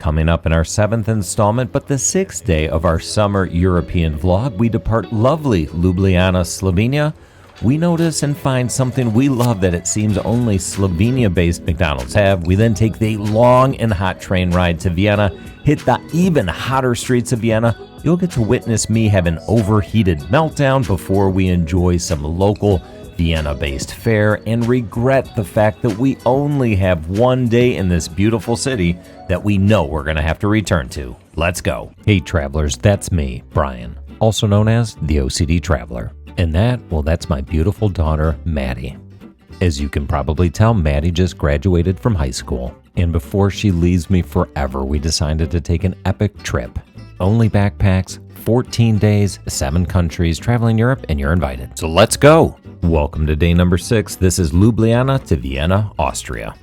Coming up in our 7th installment, but the 6th day of our summer European vlog, we depart lovely Ljubljana, Slovenia. We notice and find something we love that it seems only Slovenia-based McDonald's have. We then take the long and hot train ride to Vienna, hit the even hotter streets of Vienna. You'll get to witness me have an overheated meltdown before we enjoy some local Vienna-based fare and regret the fact that we only have one day in this beautiful city that we know we're going to have to return to. Let's go. Hey travelers, that's me, Brian, also known as the OCD Traveler. And that's my beautiful daughter, Maddie. As you can probably tell, Maddie just graduated from high school. And before she leaves me forever, we decided to take an epic trip. Only backpacks, 14 days, 7 countries, traveling Europe, and you're invited. So let's go. Welcome to day number 6. This is Ljubljana to Vienna, Austria.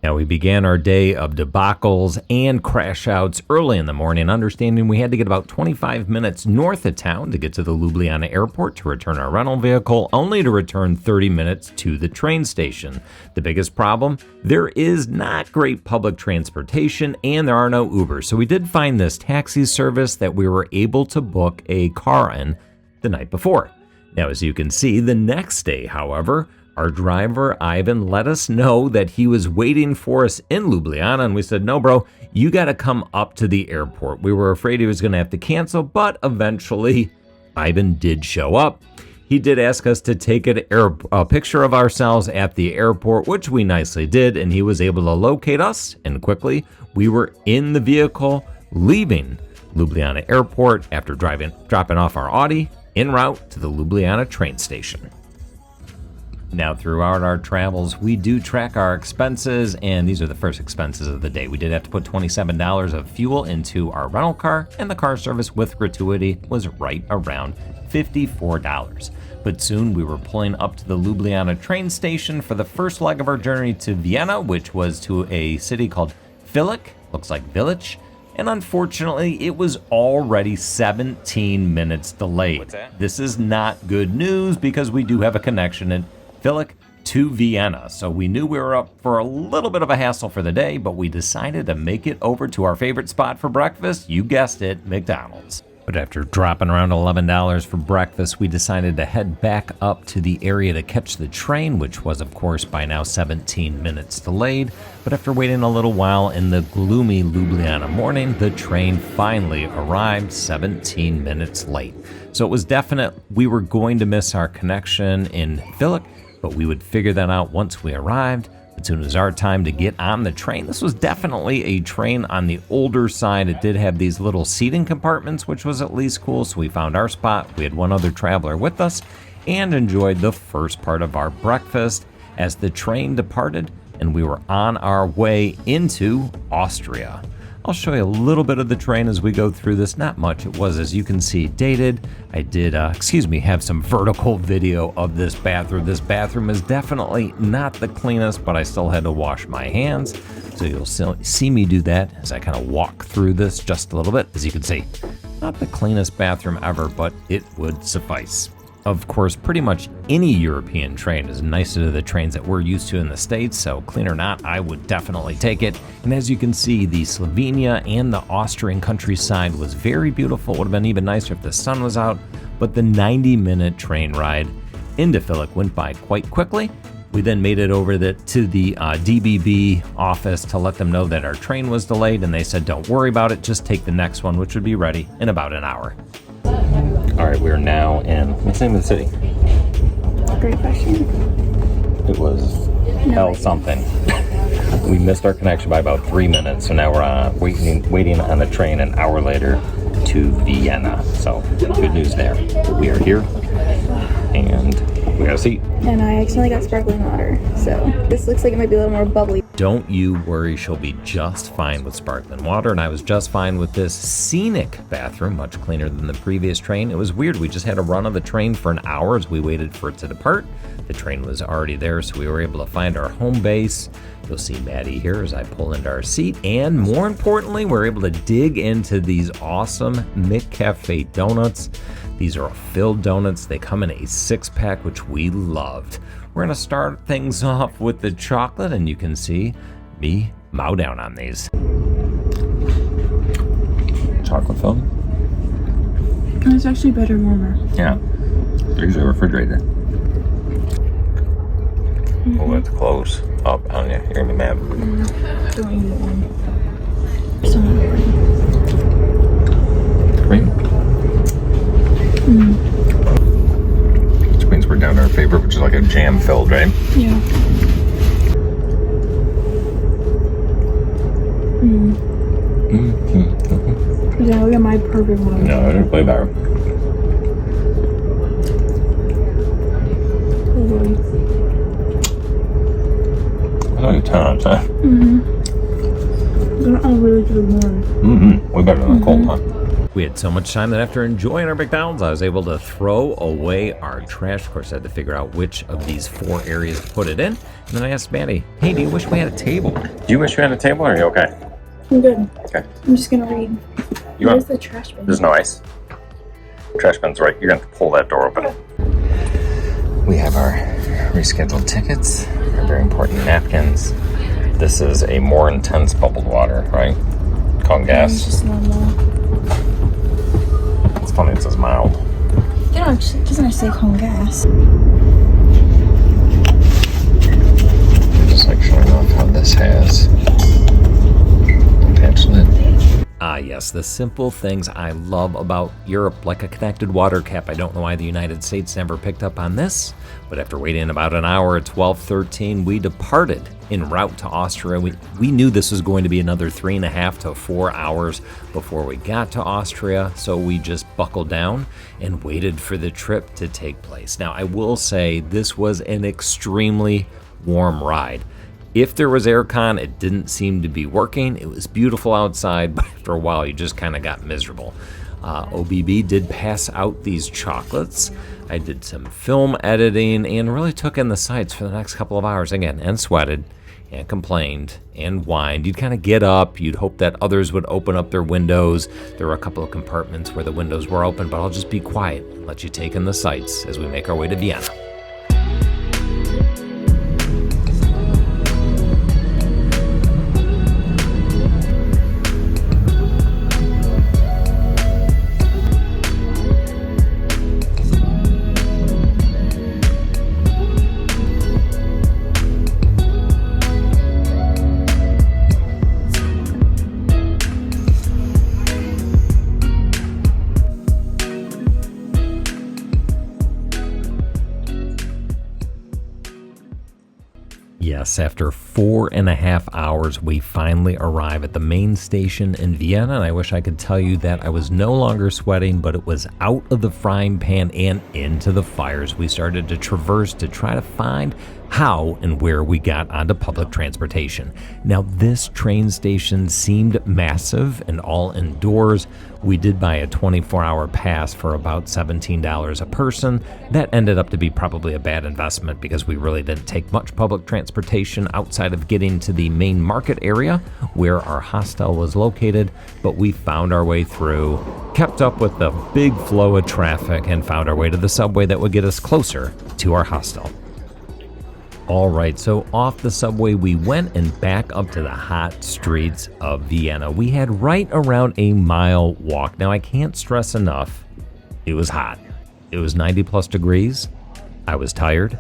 Now, we began our day of debacles and crash outs early in the morning, understanding we had to get about 25 minutes north of town to get to the Ljubljana airport to return our rental vehicle, only to return 30 minutes to the train station. The biggest problem? There is not great public transportation and there are no Ubers. So we did find this taxi service that we were able to book a car in the night before. Now, as you can see, the next day, however, our driver, Ivan, let us know that he was waiting for us in Ljubljana, and we said, no, bro, you got to come up to the airport. We were afraid he was going to have to cancel, but eventually, Ivan did show up. He did ask us to take a picture of ourselves at the airport, which we nicely did, and he was able to locate us, and quickly, we were in the vehicle leaving Ljubljana Airport after dropping off our Audi en route to the Ljubljana train station. Now, throughout our travels, we do track our expenses, and these are the first expenses of the day. We did have to put $27 of fuel into our rental car, and the car service with gratuity was right around $54. But soon we were pulling up to the Ljubljana train station for the first leg of our journey to Vienna, which was to a city called Filik, looks like village. And unfortunately, it was already 17 minutes delayed. What's that? This is not good news because we do have a connection in Filik to Vienna. So we knew we were up for a little bit of a hassle for the day, but we decided to make it over to our favorite spot for breakfast. You guessed it, McDonald's. But after dropping around $11 for breakfast, we decided to head back up to the area to catch the train, which was, of course, by now 17 minutes delayed. But after waiting a little while in the gloomy Ljubljana morning, the train finally arrived 17 minutes late. So it was definite we were going to miss our connection in Filik, but we would figure that out once we arrived. As soon as our time to get on the train, this was definitely a train on the older side. It did have these little seating compartments, which was at least cool. So we found our spot. We had one other traveler with us and enjoyed the first part of our breakfast as the train departed and we were on our way into Austria. I'll show you a little bit of the train as we go through this. Not much. It was, as you can see, dated. I did, have some vertical video of this bathroom. This bathroom is definitely not the cleanest, but I still had to wash my hands. So you'll see me do that as I kind of walk through this just a little bit. As you can see, not the cleanest bathroom ever, but it would suffice. Of course, pretty much any European train is nicer to the trains that we're used to in the States, so clean or not, I would definitely take it. And as you can see, the Slovenia and the Austrian countryside was very beautiful. It would have been even nicer if the sun was out, but the 90-minute train ride into Filik went by quite quickly. We then made it over to the DBB office to let them know that our train was delayed, and they said, don't worry about it, just take the next one, which would be ready in about an hour. All right, we're now in, what's the name of the city? Great question. It was L something. We missed our connection by about 3 minutes, so now we're waiting on the train an hour later to Vienna. So good news there. But we are here, and we got a seat. And I accidentally got sparkling water, so this looks like it might be a little more bubbly. Don't you worry, she'll be just fine with sparkling water, and I was just fine with this scenic bathroom, much cleaner than the previous train. It was weird, we just had a run of the train for an hour as we waited for it to depart. The train was already there, so we were able to find our home base. You'll see Maddie here as I pull into our seat, and more importantly, we're able to dig into these awesome McCafe donuts. These are filled donuts. They come in a 6-pack, which we loved. We're gonna start things off with the chocolate, and you can see me mow down on these. film? It's actually better warmer. Yeah. They're usually refrigerated. Oh, it's close up on you. You're gonna be mad. Don't eat it one. So hungry. Cream? Which means we're down to our favorite, which is like a jam filled, right? Yeah. Yeah, look at my perfect one. No, I didn't play better. I like a 10 out of 10. They're all really good one. Way better than a cold one. We had so much time that after enjoying our McDonald's, I was able to throw away our trash. Of course, I had to figure out which of these 4 areas to put it in. And then I asked Maddie, hey, do you wish we had a table? Do you wish we had a table, or are you okay? I'm good. Okay. I'm just gonna read. Where's the trash bin? There's no ice. Trash bin's right. You're going to have to pull that door open. We have our rescheduled tickets, our very important napkins. This is a more intense bubbled water, right? Cone gas. It's just normal. It's funny, it says mild. It doesn't actually say cone gas. Just like showing off how this has a patch lid. Ah, yes, the simple things I love about Europe, like a connected water cap. I don't know why the United States never picked up on this, but after waiting about an hour at 12:13, we departed en route to Austria. We knew this was going to be another 3.5 to 4 hours before we got to Austria, so we just buckled down and waited for the trip to take place. Now, I will say this was an extremely warm ride. If there was aircon, it didn't seem to be working. It was beautiful outside, but after a while, you just kind of got miserable. OBB did pass out these chocolates. I did some film editing and really took in the sights for the next couple of hours again, and sweated and complained and whined. You'd kind of get up. You'd hope that others would open up their windows. There were a couple of compartments where the windows were open, but I'll just be quiet and let you take in the sights as we make our way to Vienna. Yes, after 4.5 hours, we finally arrive at the main station in Vienna, and I wish I could tell you that I was no longer sweating, but it was out of the frying pan and into the fires. We started to traverse to try to find how and where we got onto public transportation. Now, this train station seemed massive and all indoors. We did buy a 24-hour pass for about $17 a person. That ended up to be probably a bad investment because we really didn't take much public transportation outside of getting to the main market area where our hostel was located, but we found our way through, kept up with the big flow of traffic, and found our way to the subway that would get us closer to our hostel. All right, so off the subway we went and back up to the hot streets of Vienna. We had right around a mile walk. Now, I can't stress enough, it was hot. It was 90 plus degrees. I was tired.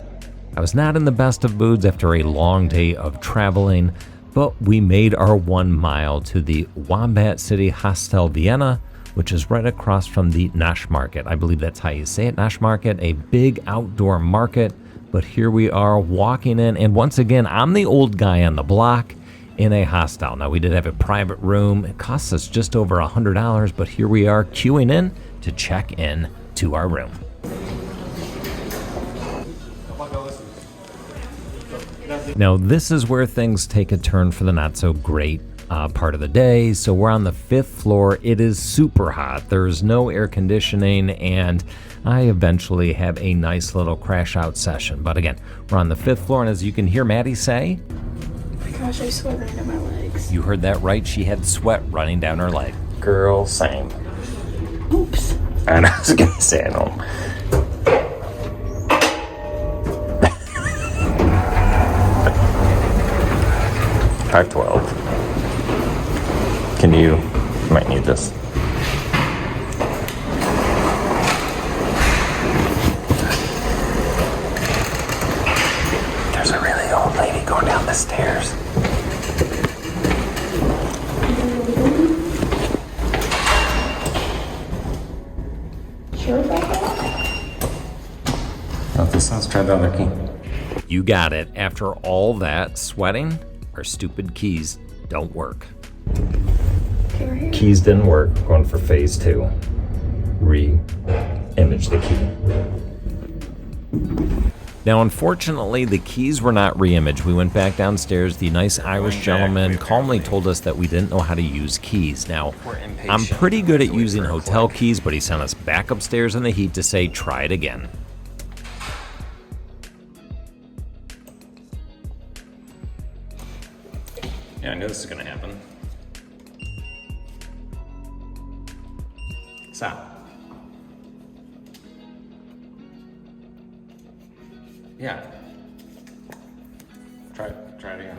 I was not in the best of moods after a long day of traveling, but we made our 1 mile to the Wombat City Hostel Vienna, which is right across from the Naschmarkt. I believe that's how you say it, Naschmarkt, a big outdoor market. But here we are walking in, and once again, I'm the old guy on the block in a hostel. Now, we did have a private room. It cost us just over $100, but here we are queuing in to check in to our room. Now, this is where things take a turn for the not-so-great part of the day. So we're on the 5th floor. It is super hot. There's no air conditioning, and I eventually have a nice little crash out session. But again, we're on the 5th floor, and as you can hear Maddie say, Oh my gosh, I sweat running down my legs. You heard that right. She had sweat running down her leg. Girl, same. Oops. And I was going to say it home. $5.12. Can you might need this. stairs. Sure about that? Not this house, try the other key. You got it. After all that sweating, our stupid keys don't work. Okay, right here. Keys didn't work. Going for phase 2. Re-image the key. Now, unfortunately, the keys were not re-imaged. We went back downstairs. The nice Irish gentleman calmly told us that we didn't know how to use keys. Now, I'm pretty good at using hotel keys, but he sent us back upstairs in the heat to say, try it again. Yeah, I knew this was gonna happen. Stop. Yeah. Try it again.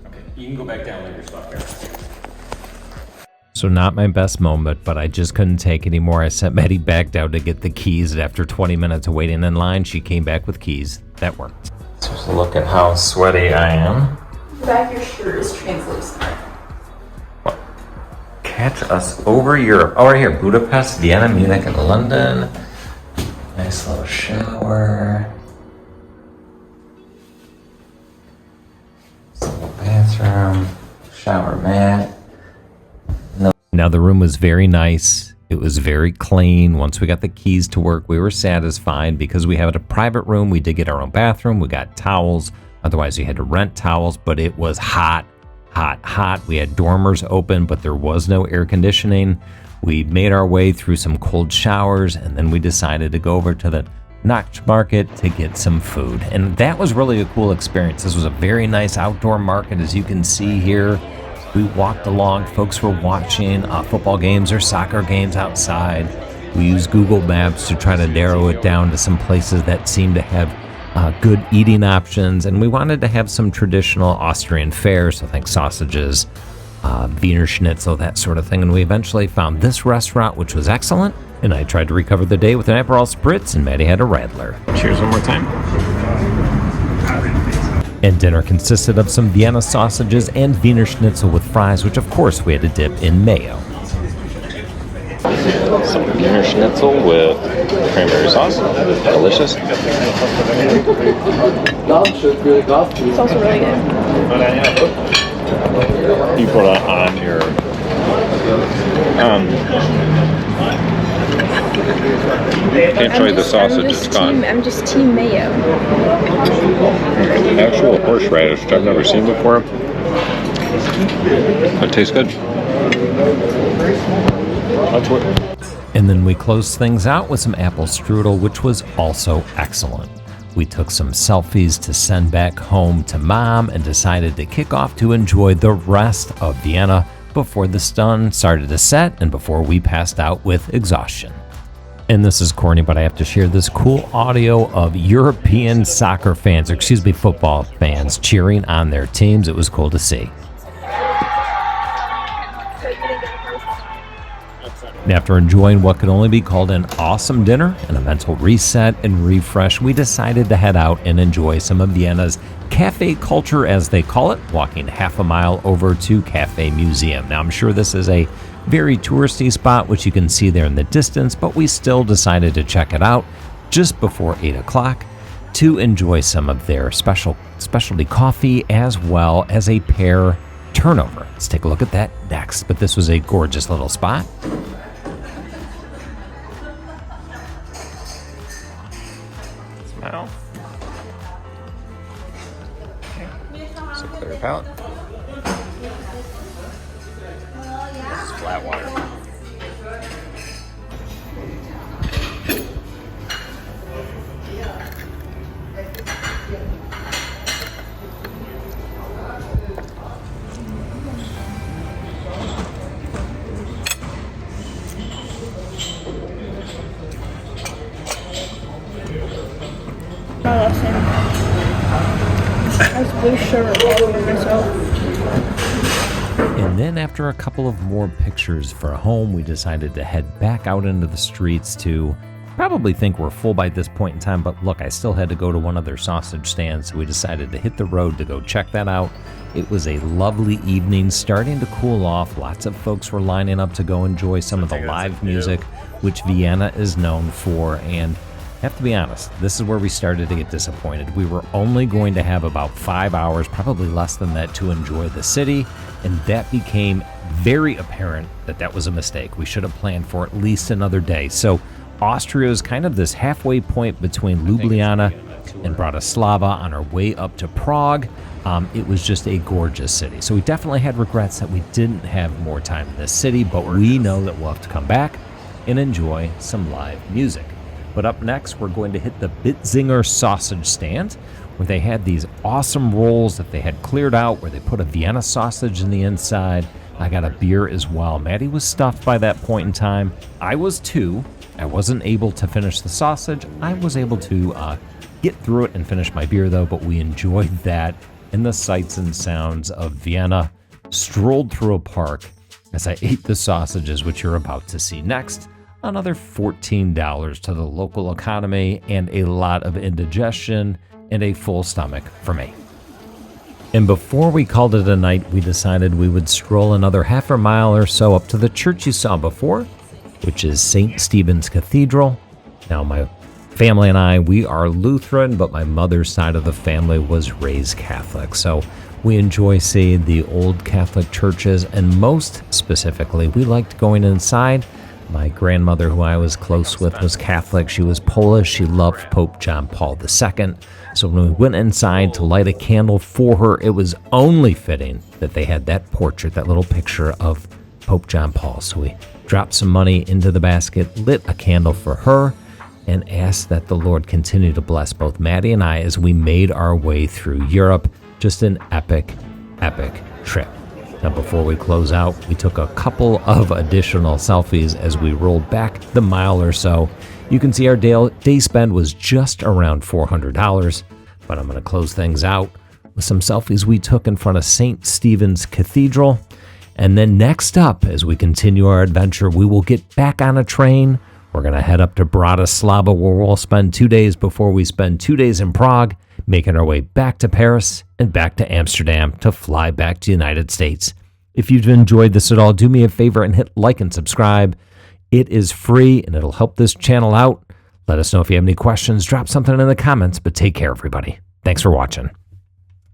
Okay, you can go back down with your stuff here. So not my best moment, but I just couldn't take anymore. I sent Maddie back down to get the keys, and after 20 minutes of waiting in line, she came back with keys. That worked. Just look at how sweaty I am. The back of your shirt is translucent. Catch us over Europe. Oh, right here, Budapest, Vienna, Munich, and London. Nice little shower. Little bathroom, shower mat. Now the room was very nice. It was very clean. Once we got the keys to work, we were satisfied. Because we had a private room, we did get our own bathroom. We got towels. Otherwise, we had to rent towels, but it was hot. We had dormers open, but there was no air conditioning. We made our way through some cold showers, and then we decided to go over to the Naschmarkt to get some food. And that was really a cool experience. This was a very nice outdoor market, as you can see here. We walked along, folks were watching football games or soccer games outside. We used Google Maps to try to narrow it down to some places that seemed to have good eating options, and we wanted to have some traditional Austrian fare, so think sausages, Wiener Schnitzel, that sort of thing. And we eventually found this restaurant, which was excellent, and I tried to recover the day with an Aperol Spritz, and Maddie had a Radler. Cheers one more time. And dinner consisted of some Vienna sausages and Wiener Schnitzel with fries, which of course we had to dip in mayo. Some Wiener Schnitzel with cranberry sauce. Delicious. It's also really good. You put it on your... can't try the sausage, it's gone. I'm just team mayo. Actual horseradish, which I've never seen before. That tastes good. That's what. And then we closed things out with some apple strudel, which was also excellent. We took some selfies to send back home to Mom and decided to kick off to enjoy the rest of Vienna before the sun started to set and before we passed out with exhaustion. And this is corny, but I have to share this cool audio of European soccer fans, or excuse me, football fans cheering on their teams. It was cool to see. After enjoying what could only be called an awesome dinner and a mental reset and refresh, we decided to head out and enjoy some of Vienna's cafe culture, as they call it, walking half a mile over to Cafe Museum. Now, I'm sure this is a very touristy spot, which you can see there in the distance, but we still decided to check it out just before 8 o'clock to enjoy some of their specialty coffee as well as a pear turnover. Let's take a look at that next, but this was a gorgeous little spot. Smile. Okay. So clear palate. This is flat water. Blue shirt all over myself. And then after a couple of more pictures for home, we decided to head back out into the streets to probably think we're full by this point in time, but look, I still had to go to one of their sausage stands, so we decided to hit the road to go check that out. It was a lovely evening, starting to cool off. Lots of folks were lining up to go enjoy some of the live music, which Vienna is known for, and I have to be honest, this is where we started to get disappointed. We were only going to have about 5 hours, probably less than that, to enjoy the city, and that became very apparent that was a mistake. We should have planned for at least another day. So Austria is kind of this halfway point between Ljubljana and Bratislava on our way up to Prague. It was just a gorgeous city. So we definitely had regrets that we didn't have more time in this city, but we know that we'll have to come back and enjoy some live music. But up next, we're going to hit the Bitzinger Sausage Stand, where they had these awesome rolls that they had cleared out, where they put a Vienna sausage in the inside. I got a beer as well. Maddie was stuffed by that point in time. I was too. I wasn't able to finish the sausage. I was able to get through it and finish my beer, though, but we enjoyed that and the sights and sounds of Vienna. Strolled through a park as I ate the sausages, which you're about to see next. Another $14 to the local economy and a lot of indigestion and a full stomach for me. And before we called it a night, we decided we would stroll another half a mile or so up to the church you saw before, which is St. Stephen's Cathedral. Now, my family and I, we are Lutheran, but my mother's side of the family was raised Catholic. So we enjoy seeing the old Catholic churches, and most specifically, we liked going inside. My grandmother, who I was close with, was Catholic. She was Polish. She loved Pope John Paul II. So when we went inside to light a candle for her, it was only fitting that they had that portrait, that little picture of Pope John Paul. So we dropped some money into the basket, lit a candle for her, and asked that the Lord continue to bless both Maddie and I as we made our way through Europe. Just an epic, epic trip. Now, before we close out, we took a couple of additional selfies as we rolled back the mile or so. You can see our day spend was just around $400, but I'm going to close things out with some selfies we took in front of St. Stephen's Cathedral. And then next up, as we continue our adventure, we will get back on a train. We're going to head up to Bratislava, where we'll spend 2 days before we spend 2 days in Prague, making our way back to Paris and back to Amsterdam to fly back to the United States. If you've enjoyed this at all, do me a favor and hit like and subscribe. It is free and it'll help this channel out. Let us know if you have any questions. Drop something in the comments, but take care, everybody. Thanks for watching.